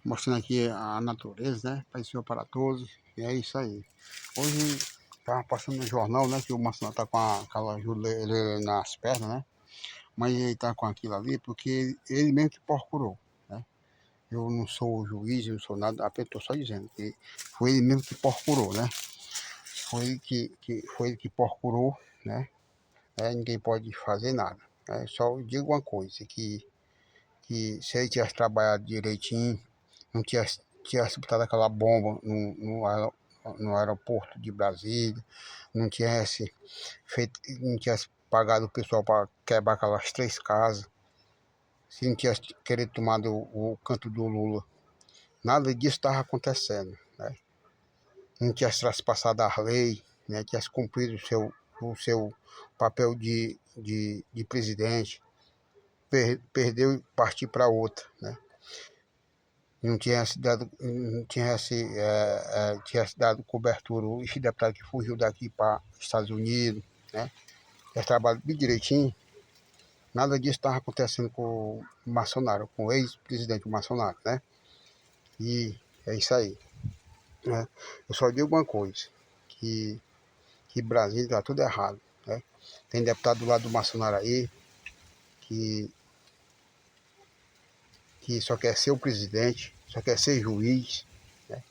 mostrando aqui a natureza, né? Paz e Senhor para todos. E é isso aí. Hoje tava passando no jornal, né? Que o Marcelo tá com aquela ajuda nas pernas, né? Mas ele tá com aquilo ali porque ele mesmo que procurou, né? Eu não sou juiz, eu não sou nada, apenas estou só dizendo que foi ele mesmo que procurou, né? Foi ele foi ele que procurou, né? Ninguém pode fazer nada. Né? Só digo uma coisa, que se ele tivesse trabalhado direitinho, não tivesse botado aquela bomba no aeroporto de Brasília, não tivesse pagado o pessoal para quebrar aquelas 3 casas, se não tivesse querido tomar o canto do Lula, nada disso estava acontecendo, né? Não tivesse traspassado a lei, né? Tivesse cumprido o seu papel de presidente, perdeu e partiu para outra, né? Não tivesse dado cobertura, esse deputado que fugiu daqui para Estados Unidos, né? Tivesse trabalhado bem direitinho, nada disso estava acontecendo com o Bolsonaro, com o ex-presidente Bolsonaro, né? E é isso aí, né? Eu só digo uma coisa, que Brasília está tudo errado, né? Tem deputado do lado do Bolsonaro aí que, que só quer ser o presidente, só quer ser juiz, né?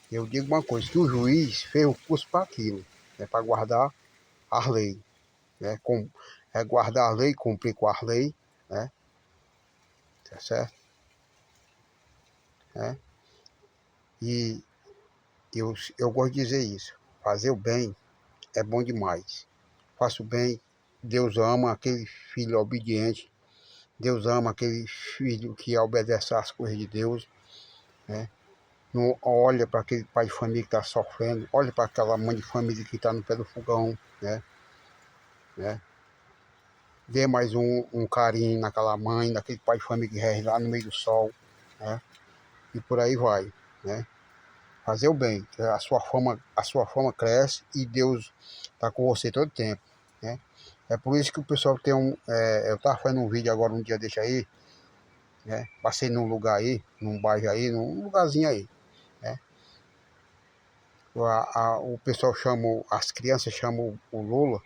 Eu digo uma coisa, que o juiz fez o curso para aquilo, né? Para guardar as leis, né? Guardar a lei, cumprir com as leis, né? Tá certo? Né? E eu gosto de dizer isso, fazer o bem é bom demais. Faça o bem, Deus ama aquele filho obediente, Deus ama aquele filho que obedece às coisas de Deus, né? Não olha para aquele pai de família que está sofrendo, olha para aquela mãe de família que está no pé do fogão, né? Dê mais um carinho naquela mãe, naquele pai de família que rege lá no meio do sol, né? E por aí vai, né? Fazer o bem, que a sua fama cresce e Deus está com você todo tempo, né? É por isso que o pessoal tem eu estava fazendo um vídeo agora um dia desse aí, né? Passei num lugar aí, num bairro aí, num lugarzinho aí, né? O pessoal chama, as crianças chamam o Lula,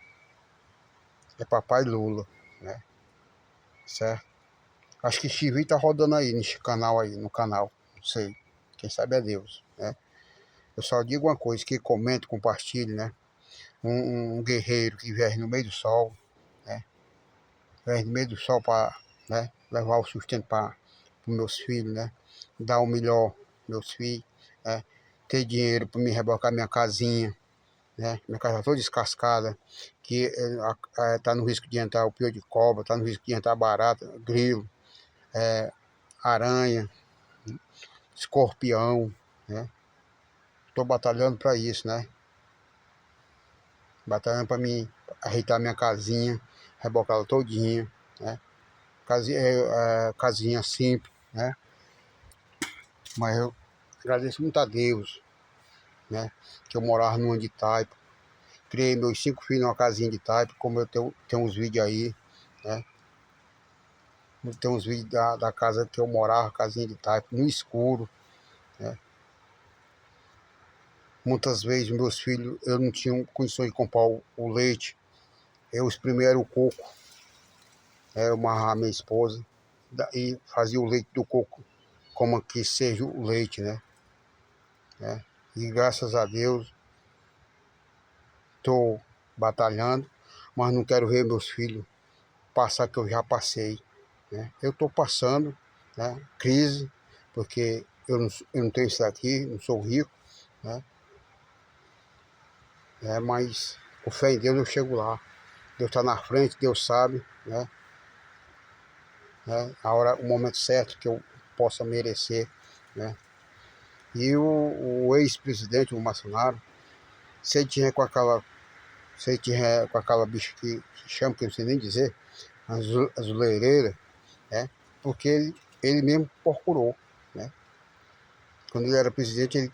é Papai Lula, né? Certo? Acho que esse vídeo tá rodando aí nesse canal aí, no canal, não sei, quem sabe é Deus, né? Eu só digo uma coisa, que comente, compartilhe, né? Um guerreiro que vive no meio do sol, né? Vive no meio do sol para, né, levar o sustento para os meus filhos, né? Dar o melhor para meus filhos, né? Ter dinheiro para me rebocar minha casinha, né? Minha casa tá toda descascada, que tá no risco de entrar o pior de cobra, tá no risco de entrar barata, grilo, aranha, escorpião, né? Tô batalhando para isso, né? Batalhando para mim ajeitar minha casinha, rebocá-la todinha, né? Casinha simples, né? Mas eu agradeço muito a Deus, né? Que eu morava numa de taipa. Criei meus 5 filhos numa casinha de taipa, como eu tenho uns vídeos aí, né? Tem uns vídeos da casa que eu morava, casinha de taipa, no escuro, né? Muitas vezes meus filhos, eu não tinha condições de comprar o leite. Eu espremia o coco, eu amarrava a minha esposa e fazia o leite do coco, como que seja o leite, né? E graças a Deus estou batalhando, mas não quero ver meus filhos passar que eu já passei, né? Eu estou passando, né, crise, porque eu não tenho isso aqui, não sou rico, né? Mas com fé em Deus eu chego lá. Deus está na frente, Deus sabe, a hora, o momento certo que eu possa merecer, né? E o ex-presidente, o Bolsonaro, se ele tiver com aquela bicha que chama, que eu não sei nem dizer, azuleireira, né? Porque ele mesmo procurou, né? Quando ele era presidente, ele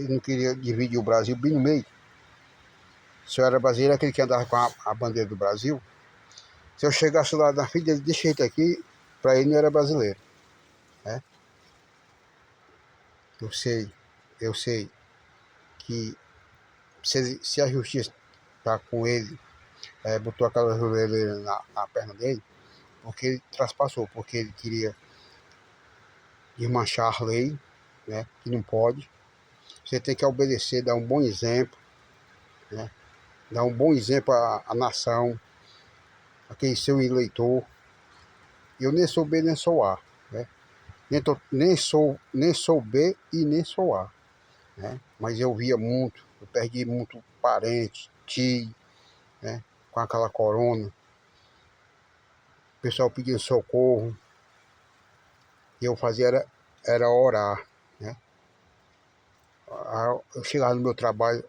não queria dividir o Brasil bem no meio. Se eu era brasileiro, aquele que andava com a bandeira do Brasil. Se eu chegasse lá na frente dele, desse jeito aqui, para ele não era brasileiro, né? eu sei que se a justiça tá com ele, botou aquela joelheira na perna dele, porque ele traspassou, porque ele queria desmanchar a lei, né, que não pode. Você tem que obedecer, dar um bom exemplo, né, dar um bom exemplo à nação, aquele seu eleitor. Eu nem sou B nem sou A, né? Nem sou B e nem sou A, né? Mas eu via muito, eu perdi muito parente, tio, né? Com aquela corona, o pessoal pedindo socorro, e eu fazia era orar, né? Eu chegava no meu trabalho,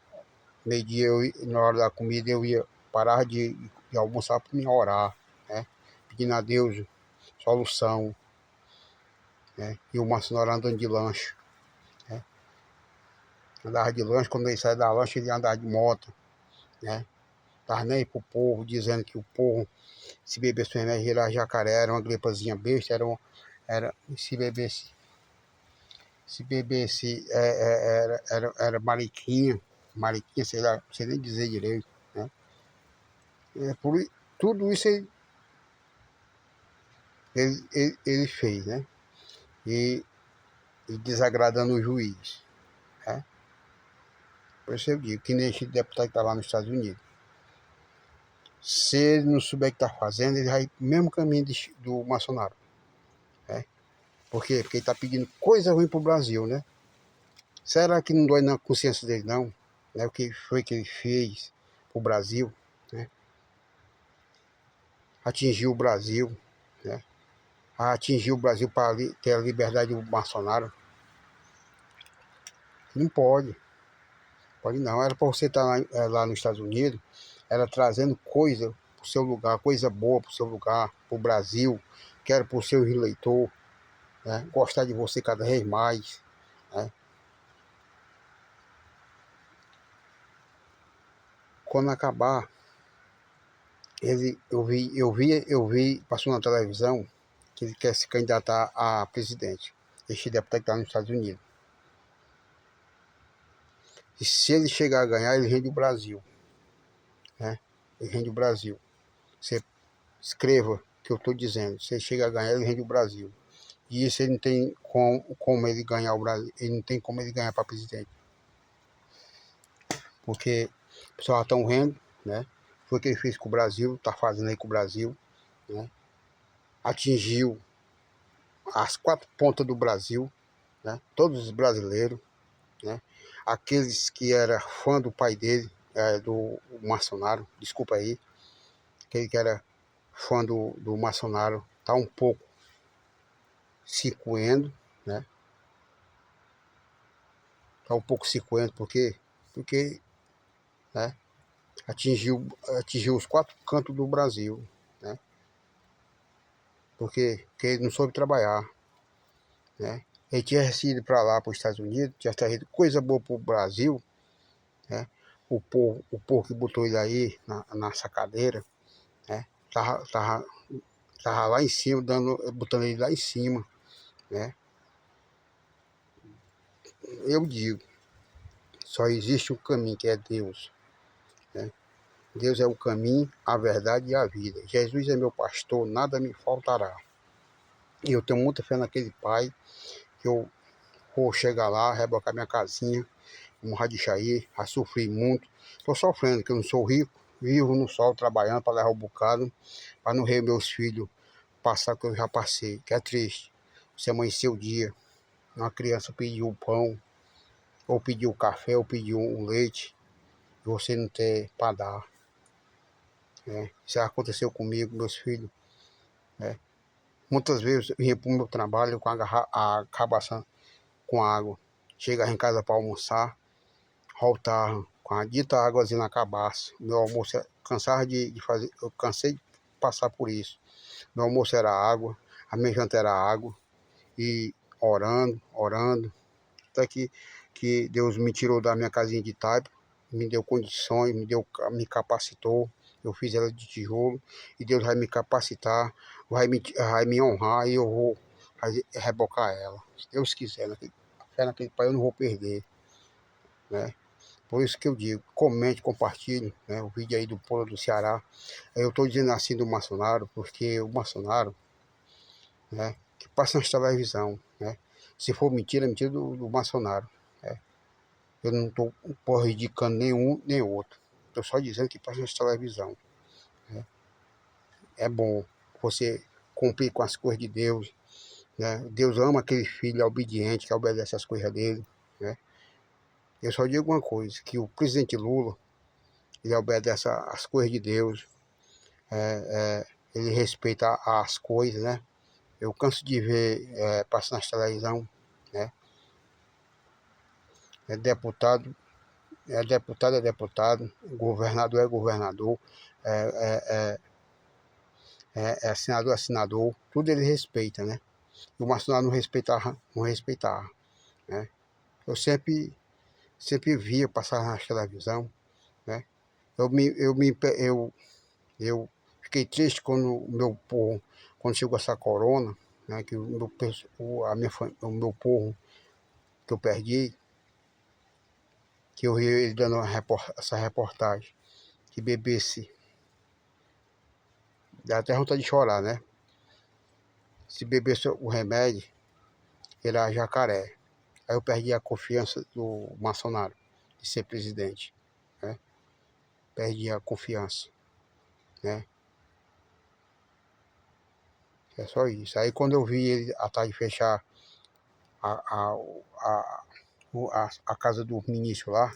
meio-dia, na hora da comida, eu ia parar de almoçar para me orar, né? Pedindo a Deus solução, né? E o Marcinoro andando de lanche, né? Andava de lanche, quando ele saía da lanche, ele andava de moto, né? Tava nem aí pro povo, dizendo que o povo, se bebesse um remédio, era jacaré, era uma gripazinha besta, se bebesse era mariquinha, sei lá, não sei nem dizer direito, né? Tudo isso ele fez, né? E desagradando o juiz, né? Por isso eu digo, que nem esse deputado que está lá nos Estados Unidos. Se ele não souber o que está fazendo, ele vai no mesmo caminho do Bolsonaro, né? Por quê? Porque ele está pedindo coisa ruim para o Brasil, né? Será que não dói na consciência dele, não? Né? O que foi que ele fez para o Brasil, né? Atingiu o Brasil, né? Atingiu o Brasil para ter a liberdade do Bolsonaro. Não pode, pode não. Era para você estar lá nos Estados Unidos, era trazendo coisa para o seu lugar, coisa boa para o seu lugar, para o Brasil, que era para o seu eleitor, né? Gostar de você cada vez mais, né? Quando acabar, eu vi, passou na televisão, que ele quer se candidatar a presidente. Este deputado que está nos Estados Unidos. E se ele chegar a ganhar, ele rende o Brasil, né? Ele rende o Brasil. Você escreva o que eu estou dizendo. Se ele chegar a ganhar, ele rende o Brasil. E isso ele não tem como ele ganhar o Brasil. Ele não tem como ele ganhar para presidente. Porque o pessoal estão vendo, né? Foi o que ele fez com o Brasil, está fazendo aí com o Brasil, né? Atingiu as quatro pontas do Brasil, né? Todos os brasileiros, né? Aqueles que eram fã do pai dele, do Bolsonaro, desculpa aí, aquele que era fã do Bolsonaro, tá um pouco se coendo, né? Tá um pouco se coendo, porque né? Atingiu os quatro cantos do Brasil, né? Porque ele não soube trabalhar, né? Ele tinha ido para lá, para os Estados Unidos, tinha trazido coisa boa para o Brasil, né? O povo que botou ele aí nessa cadeira, né? Tava lá em cima, botando ele lá em cima, né? Eu digo, só existe um caminho, que é Deus, né? Deus é o caminho, a verdade e a vida. Jesus é meu pastor, nada me faltará. E eu tenho muita fé naquele Pai, que eu vou chegar lá, rebocar minha casinha, morrer de aí, já sofri muito. Estou sofrendo, que eu não sou rico, vivo no sol, trabalhando para levar o bocado, para não ver meus filhos passar o que eu já passei, que é triste. Você amanheceu o dia, uma criança pediu o pão, ou pediu café, ou pediu um leite, e você não ter para dar, né? Isso aconteceu comigo, meus filhos, né? Muitas vezes eu ia para o meu trabalho com a cabaça com água. Chegava em casa para almoçar, voltava com a dita águazinha na cabaça. Meu almoço cansava de fazer, eu cansei de passar por isso. Meu almoço era água, a minha janta era água, e orando, até que Deus me tirou da minha casinha de taipa, me deu condições, me capacitou. Eu fiz ela de tijolo e Deus vai me capacitar, vai me honrar e eu vou rebocar ela, se Deus quiser, né? fé naquele pai eu não vou perder, né? Por isso que eu digo, comente, compartilhe, né, o vídeo aí do Polo do Ceará. Eu estou dizendo assim do Bolsonaro, porque o Bolsonaro, né, que passa na televisão, né? Se for mentira, é mentira do Bolsonaro, né? Eu não estou prejudicando nenhum nem outro. Estou só dizendo que passa na televisão, né? É bom você cumprir com as coisas de Deus, né? Deus ama aquele filho obediente que obedece às coisas dele, né? Eu só digo uma coisa, que o presidente Lula, ele obedece às coisas de Deus, ele respeita as coisas, né? Eu canso de ver passando na televisão, né? É deputado, é deputado, governador é governador, é, é senador é senador, tudo ele respeita, né? E o Bolsonaro não respeitava, né? Eu sempre via passar na televisão, né? Eu fiquei triste quando o meu povo, quando chegou essa corona, né? Que o meu povo que eu perdi, que eu vi ele dando essa reportagem, que bebesse, dá até vontade de chorar, né? Se bebesse o remédio, ele era jacaré. Aí eu perdi a confiança do Bolsonaro de ser presidente, né? Perdi a confiança, né? É só isso. Aí quando eu vi ele à tarde fechar a, a, a, a casa do ministro lá,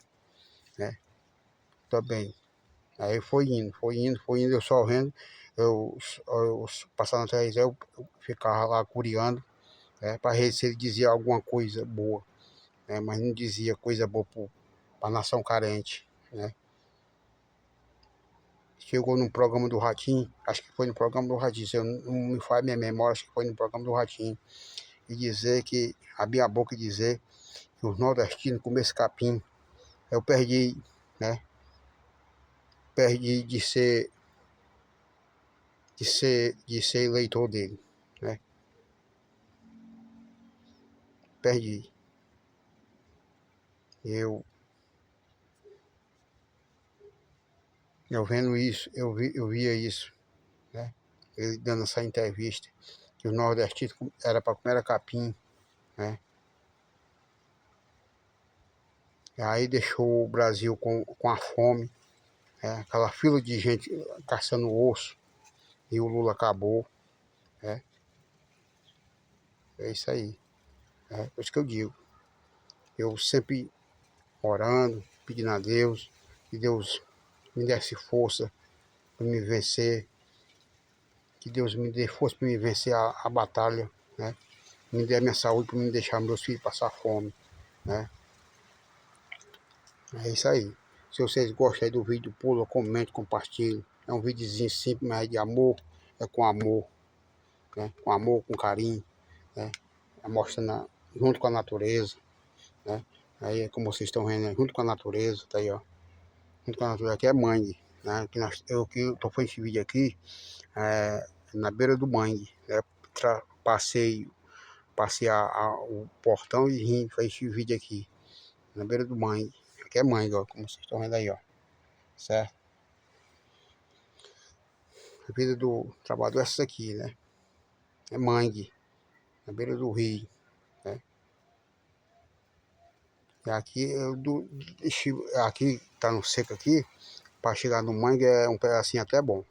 né? Também. Aí foi indo, eu só vendo, eu passava na televisão, eu ficava lá curiando, né? Para ver se ele dizia alguma coisa boa, né? Mas não dizia coisa boa para a nação carente, né? Chegou no programa do Ratinho, acho que foi no programa do Ratinho, se eu não me falha minha memória, acho que foi no programa do Ratinho, e dizer que, abrir a boca e dizer que os nordestinos comem esse capim. Eu perdi, né? Perdi de ser eleitor dele, né? Perdi. Eu, eu vendo isso, eu via isso, né? Ele dando essa entrevista, que o nordestino era para comer capim, né? E aí deixou o Brasil com a fome, né? Aquela fila de gente caçando osso, e o Lula acabou, né? É isso aí, né? Por isso que eu digo, eu sempre orando, pedindo a Deus, que Deus me desse força para me vencer, que Deus me dê força para me vencer a batalha, né? Me dê a minha saúde para me deixar meus filhos passar fome, né? É isso aí. Se vocês gostam aí do vídeo, pula, comente, compartilhe. É um videozinho simples, mas é de amor, é com amor, né? Com amor, com carinho, né? É mostrando junto com a natureza, né? Aí é como vocês estão vendo, né? Junto com a natureza, tá aí, ó. Junto com a natureza, aqui é mangue, né? Eu que tô fazendo esse vídeo aqui, na beira do mangue, né? Passei o portão e vim fazer esse vídeo aqui, na beira do mangue. Aqui é mangue, ó, como vocês estão vendo aí, ó. Certo? A vida do trabalhador é essa aqui, né? É mangue, na beira do rio, né? E aqui, aqui tá no seco aqui, para chegar no mangue é um pedacinho até bom.